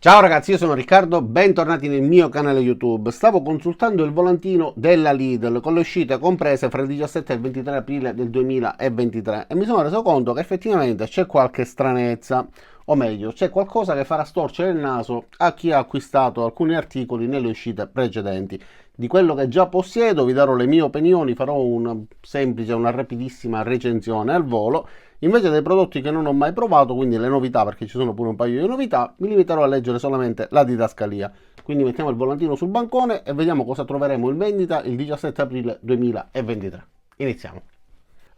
Ciao ragazzi, io sono Riccardo, bentornati nel mio canale YouTube. Stavo consultando il volantino della Lidl con le uscite comprese fra il 17 e il 23 aprile del 2023 e mi sono reso conto che effettivamente c'è qualche stranezza, o meglio, c'è qualcosa che farà storcere il naso a chi ha acquistato alcuni articoli nelle uscite precedenti. Di quello che già possiedo vi darò le mie opinioni, farò una rapidissima recensione al volo. Invece dei prodotti che non ho mai provato, quindi le novità, perché ci sono pure un paio di novità, mi limiterò a leggere solamente la didascalia. Quindi mettiamo il volantino sul bancone e vediamo cosa troveremo in vendita il 17 aprile 2023. Iniziamo.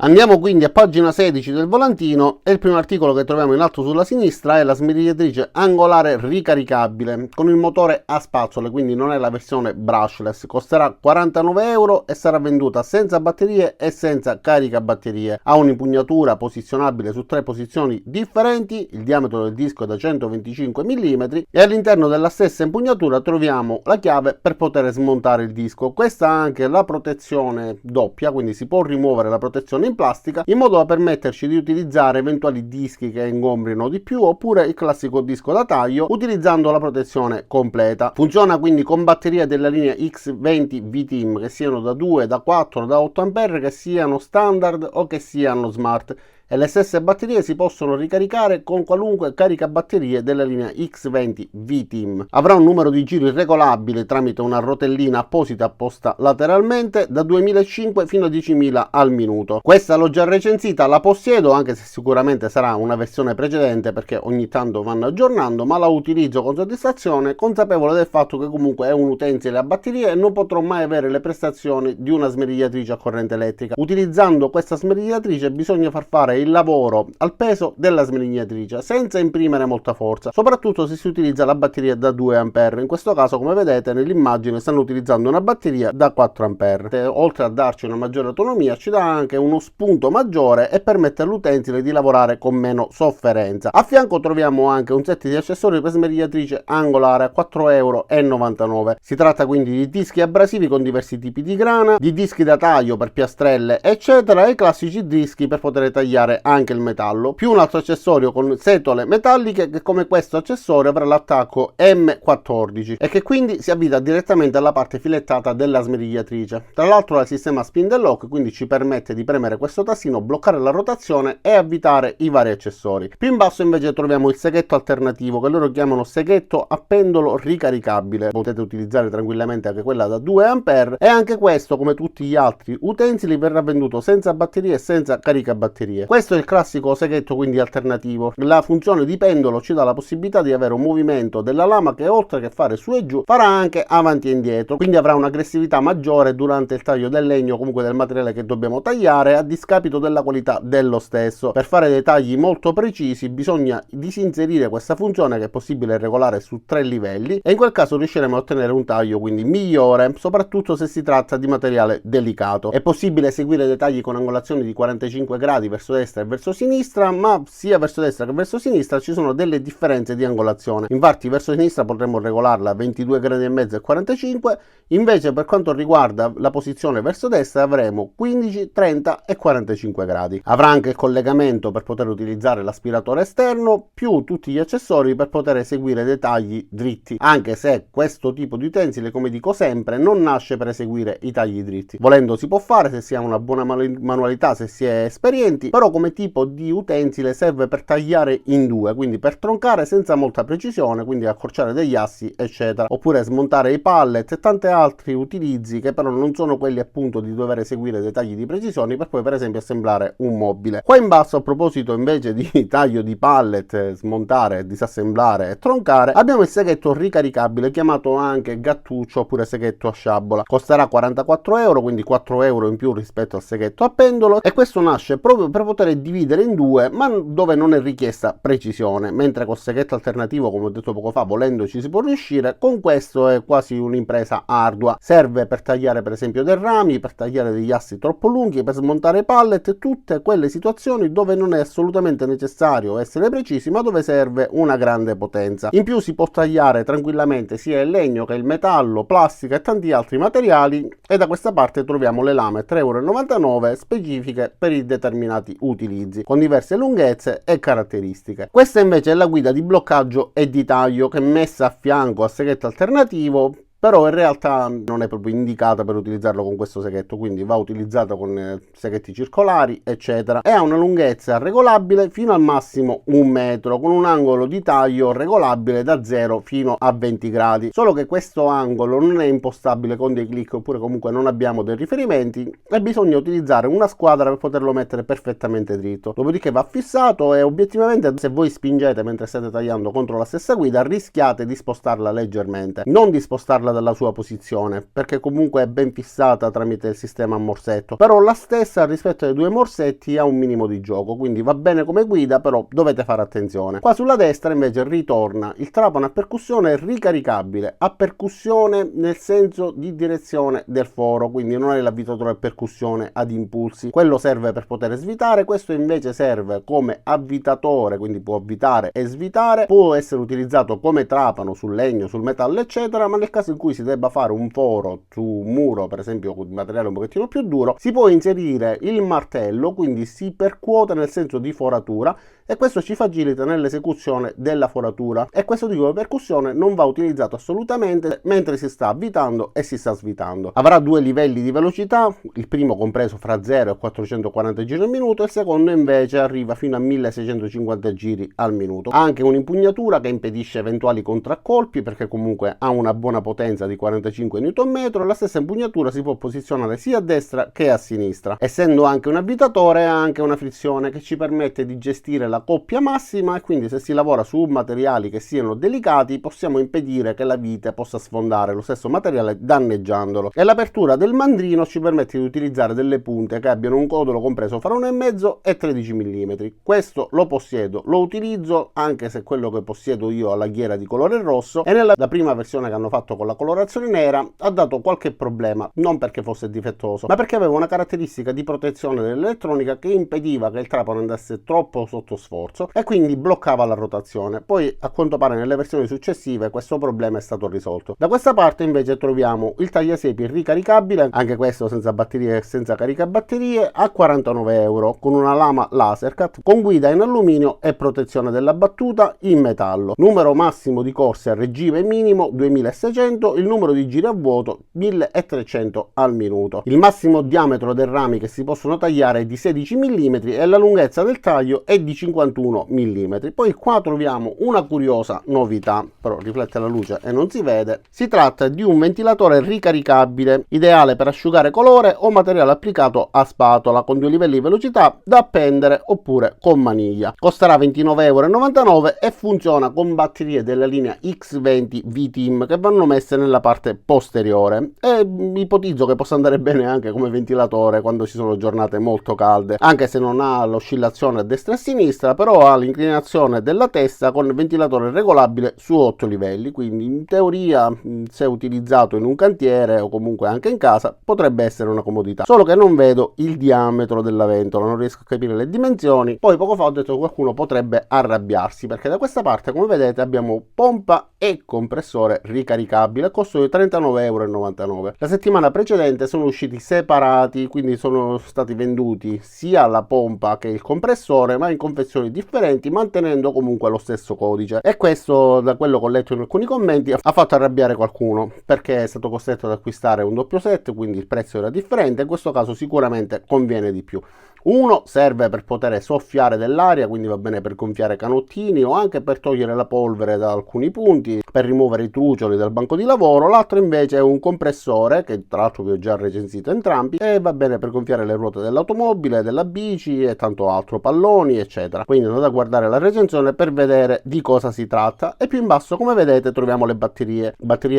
Andiamo quindi a pagina 16 del volantino e il primo articolo che troviamo in alto sulla sinistra è la smerigliatrice angolare ricaricabile con il motore a spazzole, quindi non è la versione brushless. Costerà 49 euro e sarà venduta senza batterie e senza caricabatterie. Ha un'impugnatura posizionabile su tre posizioni differenti, il diametro del disco è da 125 mm e all'interno della stessa impugnatura troviamo la chiave per poter smontare il disco. Questa ha anche la protezione doppia, quindi si può rimuovere la protezione in plastica in modo da permetterci di utilizzare eventuali dischi che ingombrino di più oppure il classico disco da taglio utilizzando la protezione completa. Funziona quindi con batterie della linea X20 VTIM che siano da 2, da 4, da 8 A, che siano standard o che siano smart, e le stesse batterie si possono ricaricare con qualunque caricabatterie della linea X20 VTIM. Avrà un numero di giri regolabile tramite una rotellina apposita posta lateralmente da 2005 fino a 10.000 al minuto. Questa l'ho già recensita, la possiedo, anche se sicuramente sarà una versione precedente perché ogni tanto vanno aggiornando, ma la utilizzo con soddisfazione, consapevole del fatto che comunque è un utensile a batterie e non potrò mai avere le prestazioni di una smerigliatrice a corrente elettrica. Utilizzando questa smerigliatrice bisogna far fare il lavoro al peso della smerigliatrice senza imprimere molta forza, soprattutto se si utilizza la batteria da 2 A. In questo caso, come vedete nell'immagine, stanno utilizzando una batteria da 4 A. Oltre a darci una maggiore autonomia, ci dà anche uno spunto maggiore e permette all'utensile di lavorare con meno sofferenza. A fianco troviamo anche un set di accessori per smerigliatrice angolare a 4,99 euro. Si tratta quindi di dischi abrasivi con diversi tipi di grana, di dischi da taglio per piastrelle eccetera e i classici dischi per poter tagliare anche il metallo, più un altro accessorio con setole metalliche che, come questo accessorio, avrà l'attacco M14 e che quindi si avvita direttamente alla parte filettata della smerigliatrice. Tra l'altro ha il sistema spin and lock, quindi ci permette di premere questo tastino, bloccare la rotazione e avvitare i vari accessori. Più in basso invece troviamo il seghetto alternativo che loro chiamano seghetto a pendolo ricaricabile. Potete utilizzare tranquillamente anche quella da 2 A e anche questo, come tutti gli altri utensili, verrà venduto senza batterie e senza caricabatterie. Questo è il classico seghetto quindi alternativo. La funzione di pendolo ci dà la possibilità di avere un movimento della lama che, oltre che fare su e giù, farà anche avanti e indietro, quindi avrà un'aggressività maggiore durante il taglio del legno, comunque del materiale che dobbiamo tagliare, a discapito della qualità dello stesso. Per fare dei tagli molto precisi bisogna disinserire questa funzione, che è possibile regolare su 3 livelli, e in quel caso riusciremo a ottenere un taglio quindi migliore, soprattutto se si tratta di materiale delicato. È possibile eseguire dei tagli con angolazioni di 45 gradi verso destra e verso sinistra, ma sia verso destra che verso sinistra ci sono delle differenze di angolazione. Infatti verso sinistra potremmo regolarla a 22 gradi e mezzo e 45, invece per quanto riguarda la posizione verso destra avremo 15, 30 e 45 gradi. Avrà anche il collegamento per poter utilizzare l'aspiratore esterno, più tutti gli accessori per poter eseguire dei tagli dritti, anche se questo tipo di utensile, come dico sempre, non nasce per eseguire i tagli dritti. Volendo si può fare se si ha una buona manualità, se si è esperienti, però come tipo di utensile serve per tagliare in due, quindi per troncare senza molta precisione, quindi accorciare degli assi eccetera, oppure smontare i pallet e tanti altri utilizzi che però non sono quelli appunto di dover eseguire dei tagli di precisione per poi per esempio assemblare un mobile. Qua in basso, a proposito invece di taglio di pallet, smontare, disassemblare e troncare, abbiamo il seghetto ricaricabile chiamato anche gattuccio oppure seghetto a sciabola. Costerà 44 euro, quindi 4 euro in più rispetto al seghetto a pendolo, e questo nasce proprio per poter dividere in due, ma dove non è richiesta precisione, mentre col seghetto alternativo, come ho detto poco fa, volendo ci si può riuscire. Con questo è quasi un'impresa ardua. Serve per tagliare per esempio dei rami, per tagliare degli assi troppo lunghi, per smontare pallet, tutte quelle situazioni dove non è assolutamente necessario essere precisi, ma dove serve una grande potenza. In più si può tagliare tranquillamente sia il legno che il metallo, plastica e tanti altri materiali, e da questa parte troviamo le lame 3,99 € specifiche per i determinati utensili. utilizzi, con diverse lunghezze e caratteristiche. Questa invece è la guida di bloccaggio e di taglio, che è messa a fianco al seghetto alternativo, però in realtà non è proprio indicata per utilizzarlo con questo seghetto, quindi va utilizzata con seghetti circolari eccetera, e ha una lunghezza regolabile fino al massimo 1 metro, con un angolo di taglio regolabile da 0 fino a 20 gradi, solo che questo angolo non è impostabile con dei click, oppure comunque non abbiamo dei riferimenti e bisogna utilizzare una squadra per poterlo mettere perfettamente dritto. Dopodiché va fissato e obiettivamente, se voi spingete mentre state tagliando contro la stessa guida, rischiate di spostarla leggermente, non di spostarla dalla sua posizione, perché comunque è ben fissata tramite il sistema a morsetto, però la stessa rispetto ai 2 morsetti ha un minimo di gioco, quindi va bene come guida, però dovete fare attenzione. Qua sulla destra invece ritorna il trapano a percussione ricaricabile, a percussione nel senso di direzione del foro, quindi non è l'avvitatore a percussione ad impulsi, quello serve per poter svitare, questo invece serve come avvitatore, quindi può avvitare e svitare, può essere utilizzato come trapano sul legno, sul metallo eccetera, ma nel caso in cui si debba fare un foro su un muro, per esempio con materiale un pochettino più duro, si può inserire il martello, quindi si percuote nel senso di foratura, e questo ci facilita nell'esecuzione della foratura. E questo tipo di percussione non va utilizzato assolutamente mentre si sta avvitando e si sta svitando. Avrà 2 livelli di velocità, il primo compreso fra 0 e 440 giri al minuto, e il secondo invece arriva fino a 1650 giri al minuto. Ha anche un'impugnatura che impedisce eventuali contraccolpi, perché comunque ha una buona potenza di 45 Nm. La stessa impugnatura si può posizionare sia a destra che a sinistra. Essendo anche un avvitatore, ha anche una frizione che ci permette di gestire la coppia massima, e quindi se si lavora su materiali che siano delicati possiamo impedire che la vite possa sfondare lo stesso materiale danneggiandolo. E l'apertura del mandrino ci permette di utilizzare delle punte che abbiano un codolo compreso fra 1,5 e 13 mm. Questo lo possiedo, lo utilizzo, anche se quello che possiedo io ha la ghiera di colore rosso, e nella prima versione che hanno fatto con la colorazione nera ha dato qualche problema, non perché fosse difettoso, ma perché aveva una caratteristica di protezione dell'elettronica che impediva che il trapano andasse troppo sotto sforzo e quindi bloccava la rotazione. Poi a quanto pare nelle versioni successive questo problema è stato risolto. Da questa parte invece troviamo il tagliasiepi ricaricabile, anche questo senza batterie e senza caricabatterie, a 49 euro, con una lama laser cut, con guida in alluminio e protezione della battuta in metallo. Numero massimo di corse a regime minimo 2600, il numero di giri a vuoto 1300 al minuto. Il massimo diametro dei rami che si possono tagliare è di 16 mm e la lunghezza del taglio è di 51 mm. Poi qua troviamo una curiosa novità, però riflette la luce e non si vede. Si tratta di un ventilatore ricaricabile, ideale per asciugare colore o materiale applicato a spatola, con 2 livelli di velocità da appendere oppure con maniglia. Costerà 29,99 euro e funziona con batterie della linea X20 V-Team che vanno messe nella parte posteriore, e ipotizzo che possa andare bene anche come ventilatore quando ci sono giornate molto calde, anche se non ha l'oscillazione a destra e a sinistra, però ha l'inclinazione della testa con il ventilatore regolabile su 8 livelli, quindi in teoria se utilizzato in un cantiere o comunque anche in casa potrebbe essere una comodità, solo che non vedo il diametro della ventola, non riesco a capire le dimensioni. Poi poco fa ho detto che qualcuno potrebbe arrabbiarsi, perché da questa parte come vedete abbiamo pompa e compressore ricaricabile a costo di 39,99 euro. La settimana precedente sono usciti separati, quindi sono stati venduti sia la pompa che il compressore, ma in confezioni differenti, mantenendo comunque lo stesso codice. E questo, da quello che ho letto in alcuni commenti, ha fatto arrabbiare qualcuno, perché è stato costretto ad acquistare un doppio set, quindi il prezzo era differente. In questo caso sicuramente conviene di più. Uno serve per poter soffiare dell'aria, quindi va bene per gonfiare canottini o anche per togliere la polvere da alcuni punti, per rimuovere i trucioli dal banco di lavoro. L'altro invece è un compressore, che tra l'altro vi ho già recensito entrambi, e va bene per gonfiare le ruote dell'automobile, della bici e tanto altro, palloni eccetera. Quindi andate a guardare la recensione per vedere di cosa si tratta. E più in basso, come vedete, troviamo le batterie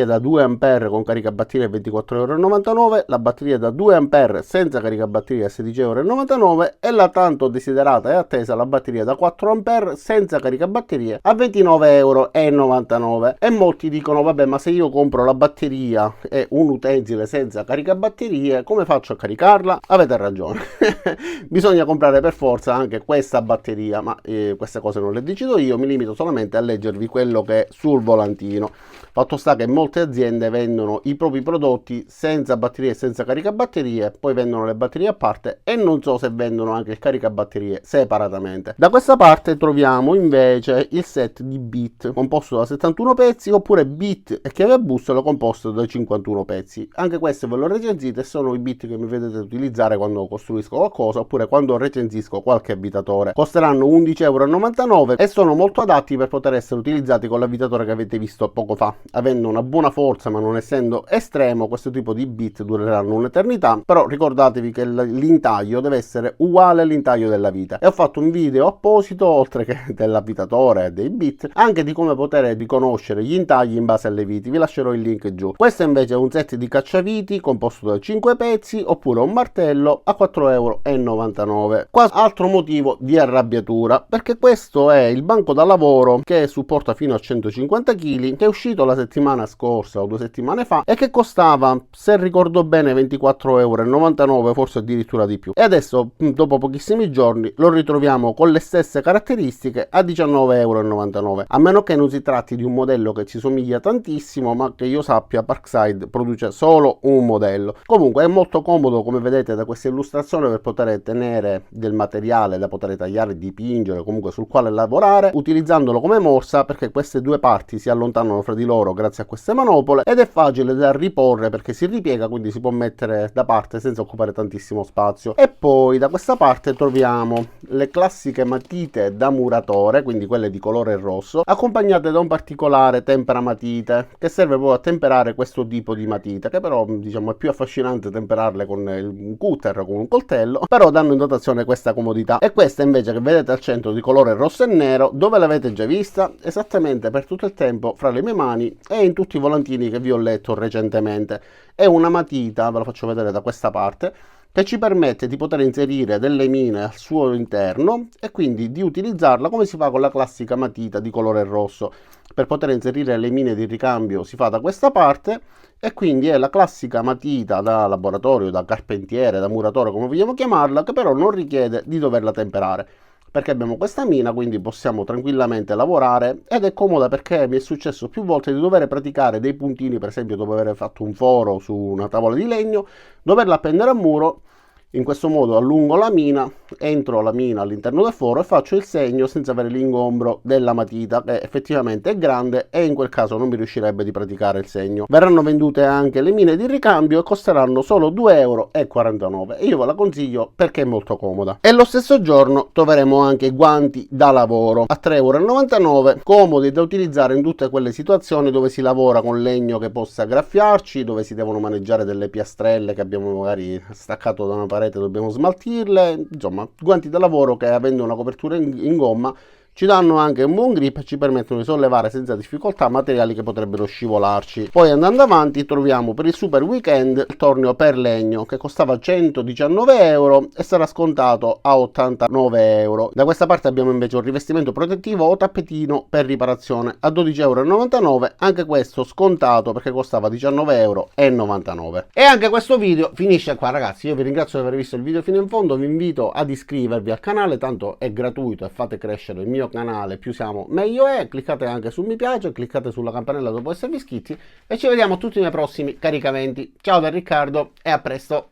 da 2 A con caricabatterie a 24,99 euro, la batteria da 2 A senza caricabatterie a 16,99 euro e la tanto desiderata e attesa la batteria da 4 A senza caricabatterie a 29,99 euro. E molti dicono: vabbè, ma se io compro la batteria e un utensile senza caricabatterie, come faccio a caricarla? Avete ragione. Bisogna comprare per forza anche questa batteria, ma queste cose non le decido io, mi limito solamente a leggervi quello che è sul volantino. Fatto sta che molte aziende vendono i propri prodotti senza batterie e senza caricabatterie, poi vendono le batterie a parte e non so se vendono anche il caricabatterie separatamente. Da questa parte troviamo invece il set di bit composto da 71 pezzi, oppure bit e chiave a bussola composto da 51 pezzi. Anche questo ve lo recensite, sono i bit che mi vedete utilizzare quando costruisco qualcosa oppure quando recensisco qualche abitatore. Costeranno 11,99 € e sono molto adatti per poter essere utilizzati con l'abitatore che avete visto poco fa. Avendo una buona forza ma non essendo estremo, questo tipo di bit dureranno un'eternità, però ricordatevi che l'intaglio deve essere uguale all'intaglio della vite. E ho fatto un video apposito, oltre che dell'abitatore e dei bit, anche di come poter riconoscere gli intagli in base alle viti. Vi lascerò il link giù. Questo invece è un set di cacciaviti composto da 5 pezzi, oppure un martello a 4,99 €. Qua altro motivo di arrabbiatura, perché questo è il banco da lavoro che supporta fino a 150 kg, che è uscito la settimana scorsa o 2 settimane fa e che costava, se ricordo bene, 24,99 €, forse addirittura di più. E adesso, dopo pochissimi giorni, lo ritroviamo con le stesse caratteristiche a 19,99 €, a meno che non si tratti di un modello che ci somiglia tantissimo, ma che io sappia Parkside produce solo un modello. Comunque è molto comodo, come vedete da questa illustrazione, per poter tenere del materiale da poter tagliare, dipingere, comunque sul quale lavorare, utilizzandolo come morsa, perché queste due parti si allontanano fra di loro grazie a queste manopole, ed è facile da riporre perché si ripiega, quindi si può mettere da parte senza occupare tantissimo spazio. E poi da questa parte troviamo le classiche matite da muratore, quindi quelle di colore rosso, accompagnate da un particolare tempera matite che serve proprio a temperare questo tipo di matita, che però diciamo è più affascinante temperarle con un cutter o con un coltello, però danno in dotazione questa comodità. E questa invece che vedete al centro di colore rosso e nero, dove l'avete già vista? Esattamente per tutto il tempo fra le mie mani e in tutti i volantini che vi ho letto recentemente. È una matita, ve la faccio vedere da questa parte, che ci permette di poter inserire delle mine al suo interno e quindi di utilizzarla come si fa con la classica matita di colore rosso. Per poter inserire le mine di ricambio si fa da questa parte, e quindi è la classica matita da laboratorio, da carpentiere, da muratore, come vogliamo chiamarla, che però non richiede di doverla temperare, perché abbiamo questa mina, quindi possiamo tranquillamente lavorare, ed è comoda perché mi è successo più volte di dover praticare dei puntini, per esempio dopo aver fatto un foro su una tavola di legno, doverla appendere al muro. In questo modo allungo la mina, entro la mina all'interno del foro e faccio il segno senza avere l'ingombro della matita, che effettivamente è grande e in quel caso non mi riuscirebbe di praticare il segno. Verranno vendute anche le mine di ricambio e costeranno solo 2,49 € e io ve la consiglio perché è molto comoda. E lo stesso giorno troveremo anche guanti da lavoro a 3,99 €, comodi da utilizzare in tutte quelle situazioni dove si lavora con legno che possa graffiarci, dove si devono maneggiare delle piastrelle che abbiamo magari staccato da una parete, dobbiamo smaltirle. Insomma, guanti da lavoro che, avendo una copertura in gomma, ci danno anche un buon grip e ci permettono di sollevare senza difficoltà materiali che potrebbero scivolarci. Poi andando avanti troviamo per il super weekend il tornio per legno che costava 119 € e sarà scontato a 89 €. Da questa parte abbiamo invece un rivestimento protettivo o tappetino per riparazione a 12,99 €, anche questo scontato perché costava 19,99 €. E anche questo video finisce qua, ragazzi. Io vi ringrazio di aver visto il video fino in fondo, vi invito ad iscrivervi al canale, tanto è gratuito e fate crescere il mio canale, più siamo meglio è. Cliccate anche su mi piace, cliccate sulla campanella dopo esservi iscritti e ci vediamo tutti nei prossimi caricamenti. Ciao da Riccardo e a presto.